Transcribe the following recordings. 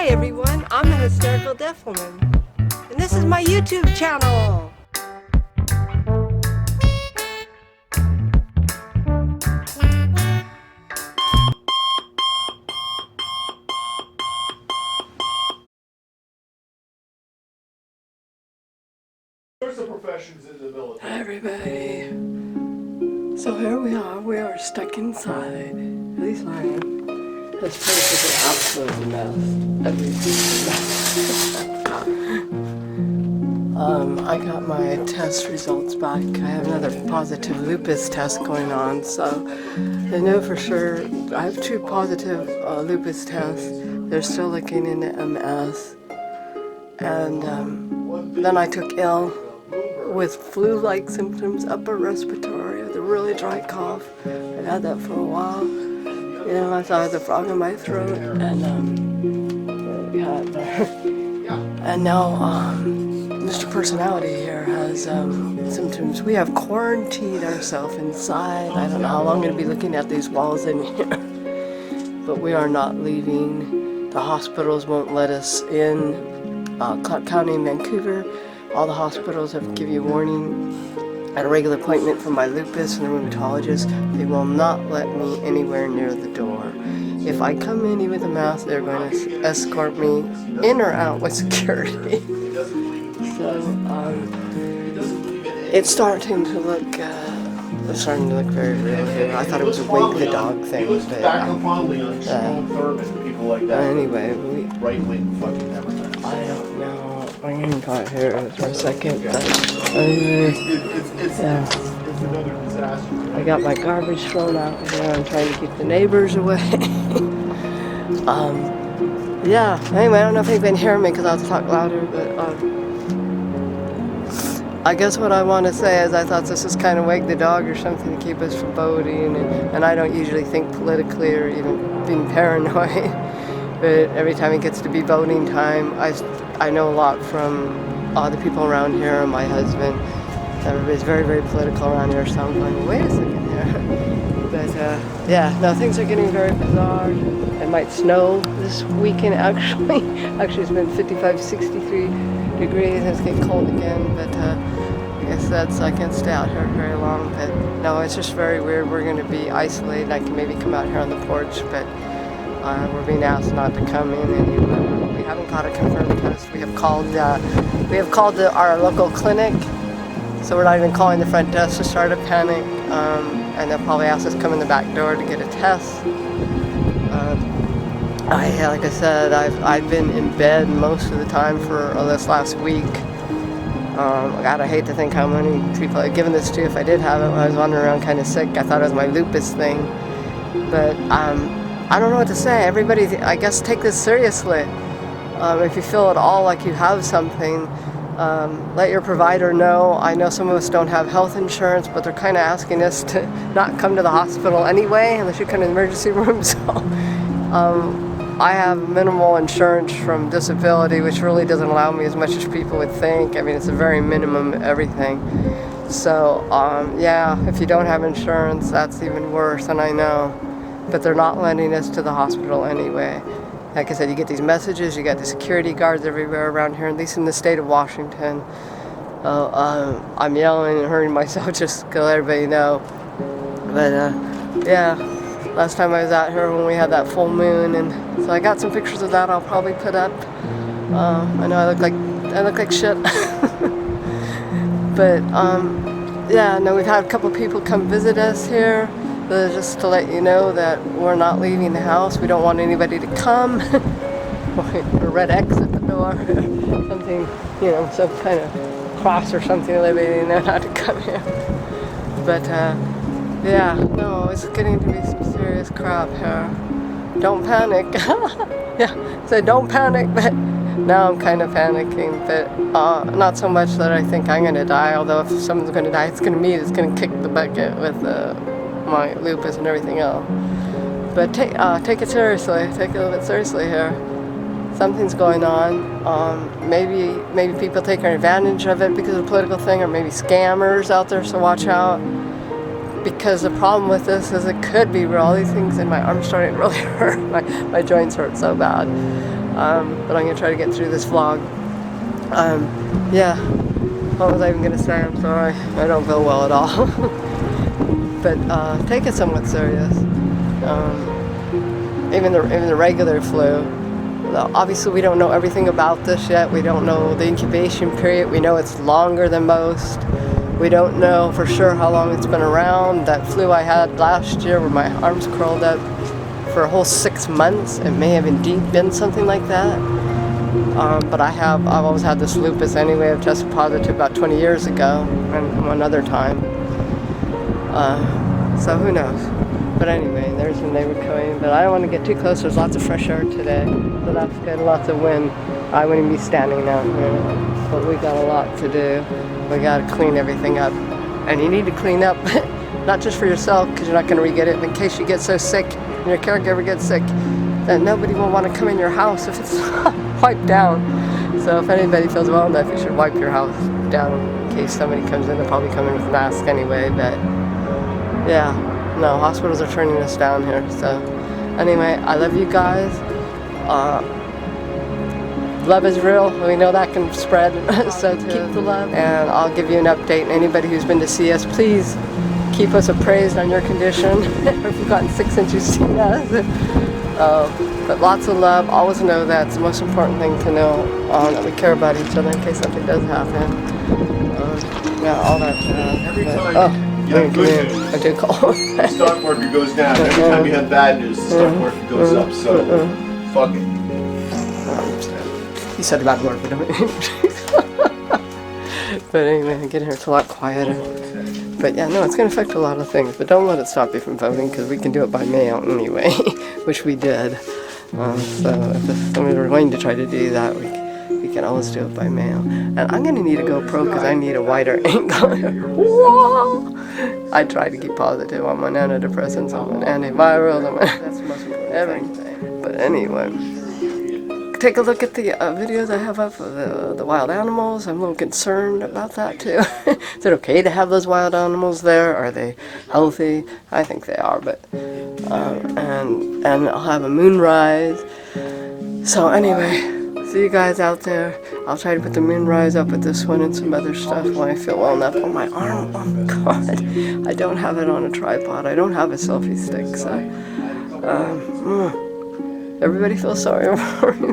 Hi everyone, I'm an hysterical deaf woman, and this is my YouTube channel. There's the professions in the military. Hi everybody. So here we are stuck inside. At least I am. This place is an absolute mess. I got my test results back. I have another positive lupus test going on, so I know for sure I have 2 positive lupus tests. They're still looking into MS. And then I took ill with flu-like symptoms, upper respiratory, with a really dry cough. I had that for a while. You know, I thought I had a frog in my throat, and and now Mr. Personality here has symptoms. We have quarantined ourselves inside. I don't know how long I'm going to be looking at these walls in here, but we are not leaving. The hospitals won't let us in. Clark County and Vancouver, all the hospitals have given you warning. At a regular appointment for my lupus and the rheumatologist, they will not let me anywhere near the door. If I come in even with a mask, they're going to escort me in or out with security. So it's starting to look very real here. I thought it was a wake the dog thing, but anyway, Right-wing fucking Democrats. I don't know. I'm getting caught here for a second. But anyway, It's another disaster. I got my garbage thrown out here. I'm trying to keep the neighbors away. Yeah. Anyway, I don't know if you can hear me because I'll talk louder, but I guess what I want to say is I thought this was kind of wake the dog or something to keep us from voting, and I don't usually think politically or even being paranoid. But every time it gets to be voting time, I know a lot from the people around here and my husband. Everybody's very, very political around here, so I'm going, wait a second here. But yeah, no, things are getting very bizarre. It might snow this weekend actually. Actually, it's been 55, 63 degrees and it's getting cold again, but I guess I can't stay out here very long. But no, it's just very weird. We're going to be isolated. I can maybe come out here on the porch, but we're being asked not to come in anymore. We haven't got a confirmed test. We have called our local clinic, so we're not even calling the front desk to start a panic. And they'll probably ask us to come in the back door to get a test. Like I said, I've been in bed most of the time for this last week. God, I hate to think how many people I've given this to if I did have it when I was wandering around kind of sick. I thought it was my lupus thing, but I don't know what to say. Everybody, I guess, take this seriously. If you feel at all like you have something, let your provider know. I know some of us don't have health insurance, but they're kind of asking us to not come to the hospital anyway, unless you come to the emergency room. So I have minimal insurance from disability, which really doesn't allow me as much as people would think. I mean, it's a very minimum everything. So yeah, if you don't have insurance, that's even worse, and I know. But they're not letting us to the hospital anyway. Like I said, you get these messages, you got the security guards everywhere around here, at least in the state of Washington. I'm yelling and hurting myself just to let everybody know. But yeah, last time I was out here when we had that full moon, and so I got some pictures of that I'll probably put up. I know I look like shit. But yeah, no, we've had a couple people come visit us here. Just to let you know that we're not leaving the house. We don't want anybody to come. A red X at the door. Something, you know, some kind of cross or something to let everybody know not to come here. But yeah, no, it's getting to be some serious crap here. Don't panic. Yeah, so don't panic, but now I'm kind of panicking. But not so much that I think I'm going to die, although if someone's going to die, it's going to be me that's going to kick the bucket with my lupus and everything else. But take it seriously. Take it a little bit seriously here. Something's going on. Maybe people taking advantage of it because of the political thing, or maybe scammers out there. So watch out. Because the problem with this is it could be real. All these things in my arm starting to really hurt. My joints hurt so bad. But I'm gonna try to get through this vlog. Yeah, what was I even gonna say? I'm sorry, I don't feel well at all. But take it somewhat serious. Even the regular flu. Obviously, we don't know everything about this yet. We don't know the incubation period. We know it's longer than most. We don't know for sure how long it's been around. That flu I had last year where my arms curled up for a whole 6 months, it may have indeed been something like that. But I've always had this lupus anyway. I've tested positive about 20 years ago and one other time. So who knows? But anyway, there's the neighbor coming. But I don't want to get too close. There's lots of fresh air today, so that's good. Lots of wind. I wouldn't be standing out here, but we got a lot to do. We got to clean everything up, and you need to clean up, not just for yourself, because you're not going to re-get it. In case you get so sick, and your caregiver gets sick, that nobody will want to come in your house if it's wiped down. So if anybody feels well enough, you should wipe your house down in case somebody comes in. They'll probably come in with a mask anyway. But yeah. No, hospitals are turning us down here. So anyway, I love you guys. Love is real. We know that can spread. So keep the love. And I'll give you an update. And anybody who's been to see us, please keep us appraised on your condition. If you've gotten 6 since you've seen us. But lots of love. Always know that's the most important thing to know. That we care about each other in case something does happen. Yeah, all that. Every time. You have good news. I do call. The stock market goes down. Every time you have bad news, the stock market goes up. So, fuck it. You said bad word, but I mean. But anyway, I get here, it's a lot quieter. But yeah, no, it's going to affect a lot of things. But don't let it stop you from voting, because we can do it by mail anyway, which we did. So if somebody were going to try to do that, we can always do it by mail. And I'm going to need a GoPro because I need a wider angle. Whoa! I try to keep positive. I'm on antidepressants, I'm on antivirals, that's the most important everything. But anyway, take a look at the videos I have up of the wild animals. I'm a little concerned about that too. Is it okay to have those wild animals there? Are they healthy? I think they are, but and I'll have a moonrise. So anyway, see you guys out there. I'll try to put the moonrise up with this one and some other stuff when I feel well enough. Oh, my arm, oh God. I don't have it on a tripod. I don't have a selfie stick, so. Everybody feels sorry for me.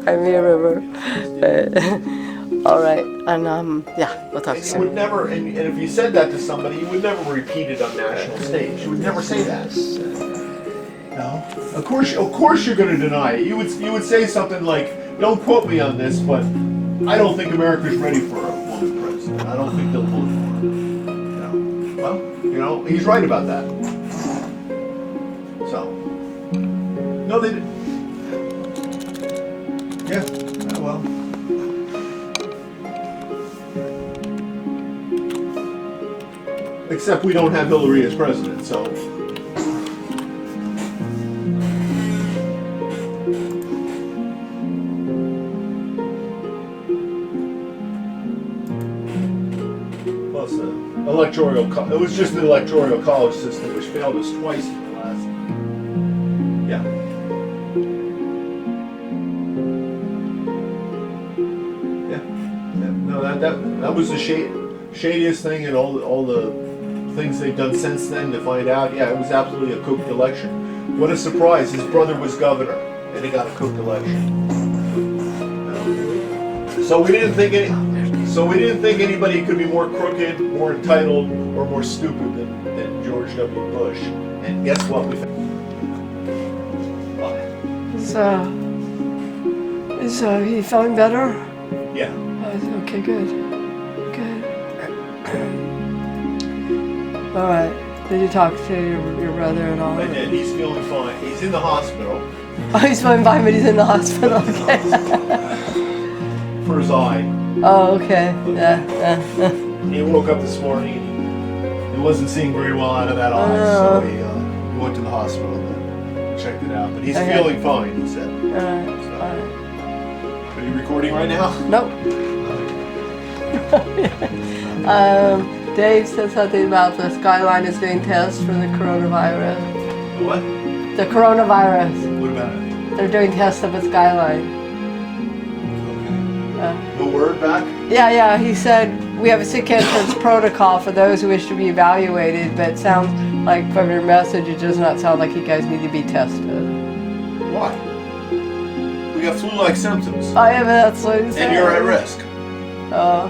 Cry me a river. All right, and yeah, we'll talk soon. You would never, and if you said that to somebody, you would never repeat it on national stage. You would never say that. No, of course you're going to deny it. You would say something like, "Don't quote me on this, but I don't think America's ready for a woman president. I don't think they'll vote for her." Well, he's right about that. So, no, they didn't. Yeah, well. Except we don't have Hillary as president, so. It was just the electoral college system which failed us twice in the last. Yeah. No, that was the shadiest thing, and all the things they've done since then to find out. Yeah, it was absolutely a cooked election. What a surprise! His brother was governor, and he got a cooked election. So we didn't think anybody could be more crooked, more entitled, or more stupid than George W. Bush. And guess what? We found. Is he feeling better? Yeah. Okay, good. All right. Did you talk to your brother at all? I did. He's feeling fine. He's in the hospital. Oh, he's feeling fine, but he's in the hospital. Okay. For his eye. Oh, okay. Yeah. He woke up this morning. He wasn't seeing very well out of that eye, so he went to the hospital and checked it out. But he's feeling fine, he said. All right. Are you recording right now? Nope. Dave said something about the Skyline is doing tests for the coronavirus. What? The coronavirus. What about it? They're doing tests up at Skyline. No word back? Yeah, he said, we have a sick entrance protocol for those who wish to be evaluated, but it sounds like from your message, it does not sound like you guys need to be tested. Why? We got flu-like symptoms. Oh, yeah, but that's what he's saying. And you're at risk. Oh,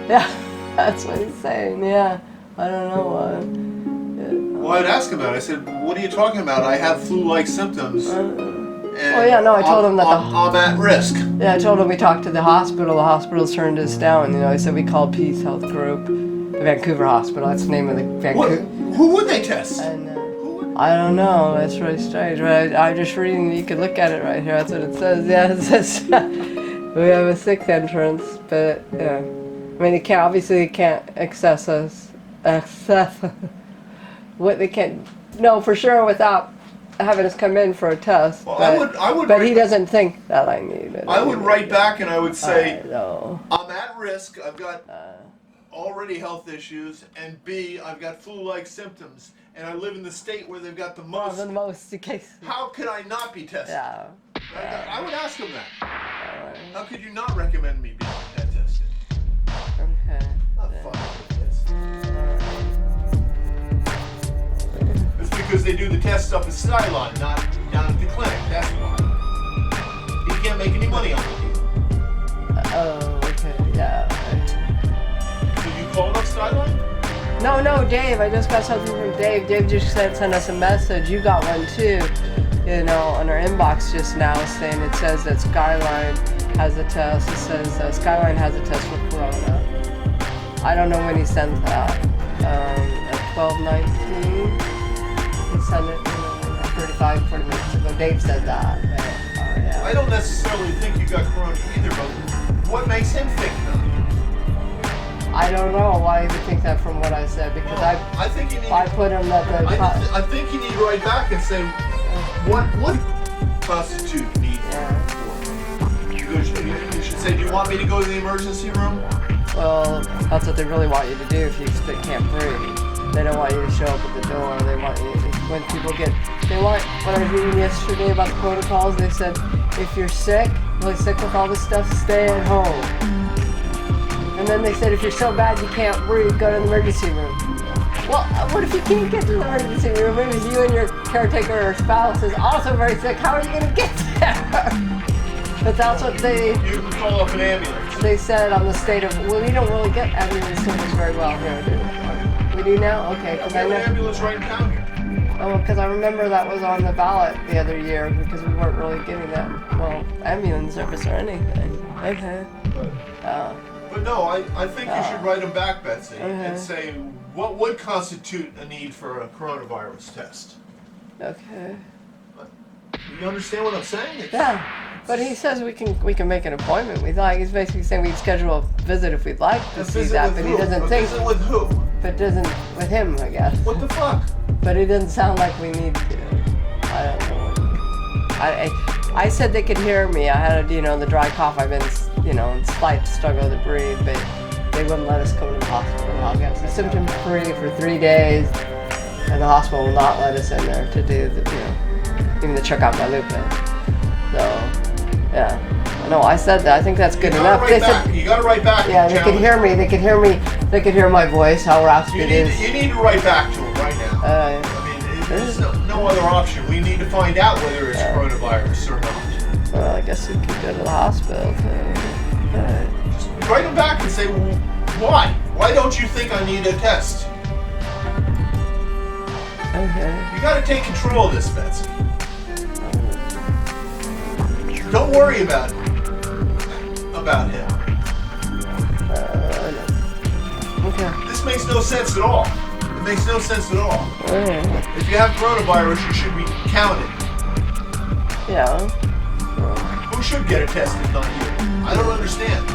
yeah, that's what he's saying, yeah. I don't know why. Well, I'd ask him about it. I said, what are you talking about? I have flu-like symptoms. Oh yeah, no, I told him that I'm at risk. Yeah, I told him we talked to the hospital. The hospital's turned us down. You know, I said we called Peace Health Group, the Vancouver Hospital. That's the name of the Vancouver. Who would they test? And, I don't know. That's really strange. But I'm just reading. You can look at it right here. That's what it says. Yeah, it says we have a sick entrance, but yeah. I mean, they can't access what they can't. No, for sure, without having us come in for a test. Well, but, I would. But he doesn't think that I need it. I would write back and I would say, no. I'm at risk. I've got already health issues, and B, I've got flu-like symptoms, and I live in the state where they've got the most. The most cases. How could I not be tested? Yeah. I would ask him that. How could you not recommend me being tested? Okay. Not fucking with this. It's because they do the tests up at Skyline, not down at the clinic. That's why. He can't make any money on it. Oh, okay, yeah. So you called up Skyline? No, Dave. I just got something from Dave. Dave just sent us a message. You got one too, you know, on our inbox just now saying it says that Skyline has a test. It says Skyline has a test for Corona. I don't know when he sent that. At 12:19. He sent it 40 minutes ago. Dave said that. But, yeah. I don't necessarily think you got Corona either, but what makes him think that? I don't know why he would think that from what I said, because I think you need. I put him at the. I think you need to write back and say what constitute need for. You should say, do you want me to go to the emergency room? Well, that's what they really want you to do if you can't breathe. They don't want you to show up at the door. They want you to, when people get. When I was reading yesterday about the protocols, they said if you're sick, really sick with all this stuff, stay at home. And then they said if you're so bad you can't breathe, go to the emergency room. Well, what if you can't get to the emergency room? Maybe you and your caretaker or spouse is also very sick. How are you going to get there? But that's what they... You can call up an ambulance. They said on the state of... Well, we don't really get ambulance service very well here, do we? We do now? Okay. We have an ambulance right in town here. Oh, because I remember that was on the ballot the other year because we weren't really getting that, well, ambulance service or anything. Okay. But no, I think you should write them back, Betsy, and say, what would constitute a need for a coronavirus test? Okay. You understand what I'm saying? Yeah, but he says we can make an appointment. He's basically saying we'd schedule a visit if we'd like to see that, but he doesn't think. A visit with who? But doesn't with him, I guess. What the fuck? But it doesn't sound like we need to. I don't know. I said they could hear me. I had the dry cough. I've been in slight struggle to breathe, but they wouldn't let us come to the hospital. I got symptom free for 3 days, and the hospital will not let us in there to do even to check out my lupus. So, yeah. No, I said that. I think that's good enough. You gotta write back. Yeah, they could hear me. They could hear me. They could hear my voice. How raspy it is. You need to write back to them right now. I mean, there's no other option. We need to find out whether it's coronavirus or not. Well, I guess we could go to the hospital too. Just write them back and say, why? Why don't you think I need a test? Okay. You gotta take control of this, Betsy. Don't worry about him. Okay. This makes no sense at all. It makes no sense at all. If you have coronavirus, you should be counted. Yeah. Who should get a test if not you? I don't understand.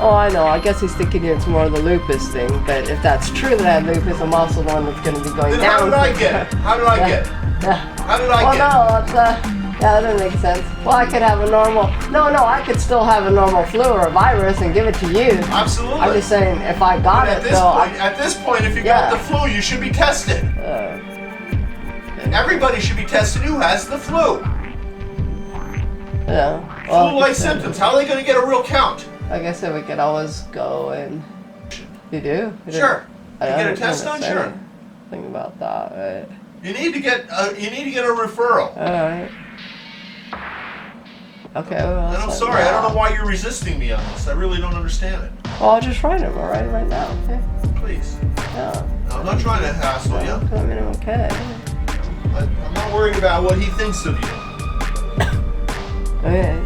Oh, I know. I guess he's thinking it's more of the lupus thing. But if that's true that I have lupus, I'm also the one that's going to be going then down. How did I get it? How did I get it? How did I get it? Well, no, yeah, that doesn't make sense. Well, I could have a normal... No, I could still have a normal flu or a virus and give it to you. Absolutely. I'm just saying, if I got it, At this point, if you got the flu, you should be tested. Everybody should be tested who has the flu. Yeah. Well, Flu-like symptoms. How are they going to get a real count? Like I said, we could always go and. You do? Sure. I You get a don't test done, sure. Think about that, right? You need to get a referral. Alright. Okay, well. And I'm sorry, I don't know why you're resisting me on this. I really don't understand it. Well, I'll just write him. I'll write it right now, okay? Please. Yeah. I'm not trying to hassle you. I mean, I'm okay. I'm not worried about what he thinks of you. Okay.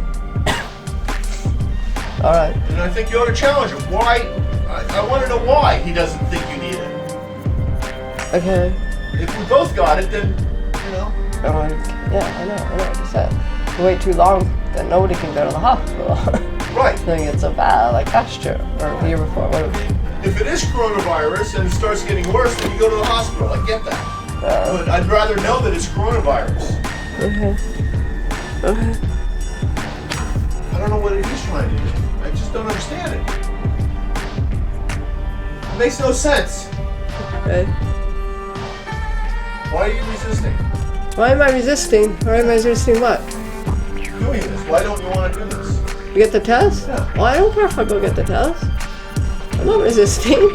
Alright. And I think you ought to challenge him. Why? I want to know why he doesn't think you need it. Okay. If we both got it, then, you know. Yeah, I know. Like I said, if you wait too long, then nobody can go to the hospital. Right. Then it's so bad, like last year or the year before. If it is coronavirus and it starts getting worse, then you go to the hospital. I get that. But I'd rather know that it's coronavirus. Okay. Okay. I don't know what he's trying to do. I just don't understand it. It makes no sense. Okay. Why are you resisting? Why am I resisting? Why am I resisting what? Doing this. Why don't you want to do this? You get the test? Yeah. Well, I don't care if I go get the test. I'm not resisting.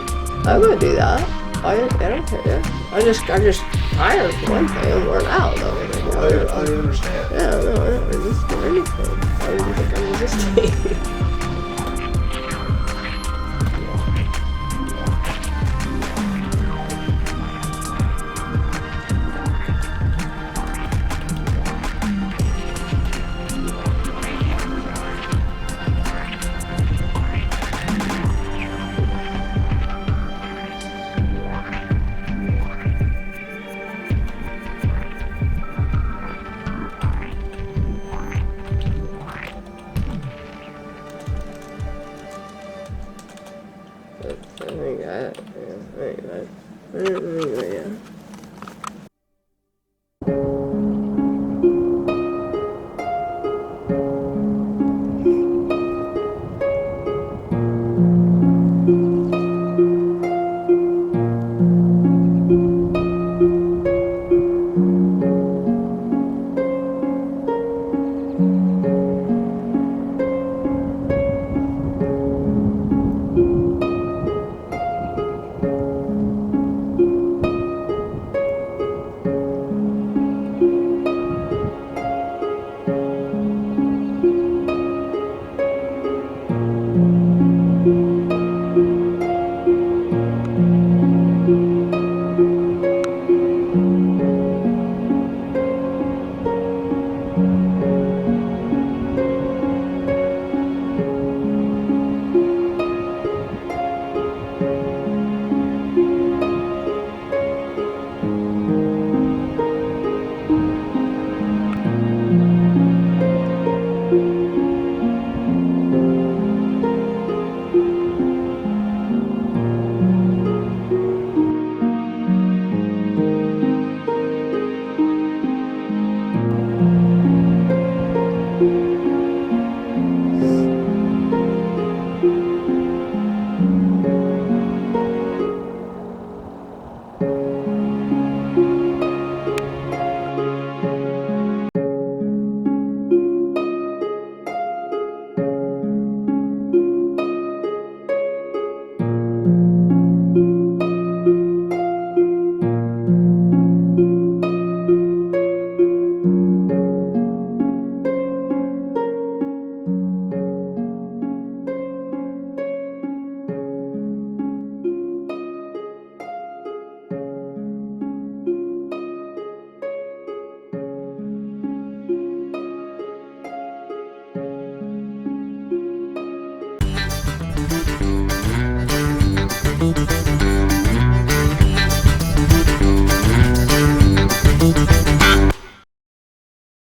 I'm gonna do that. I don't care. I'm just tired for one thing. I'm worn out though. I understand. Yeah, no, I'm not resisting anything. Why do you think I'm resisting? I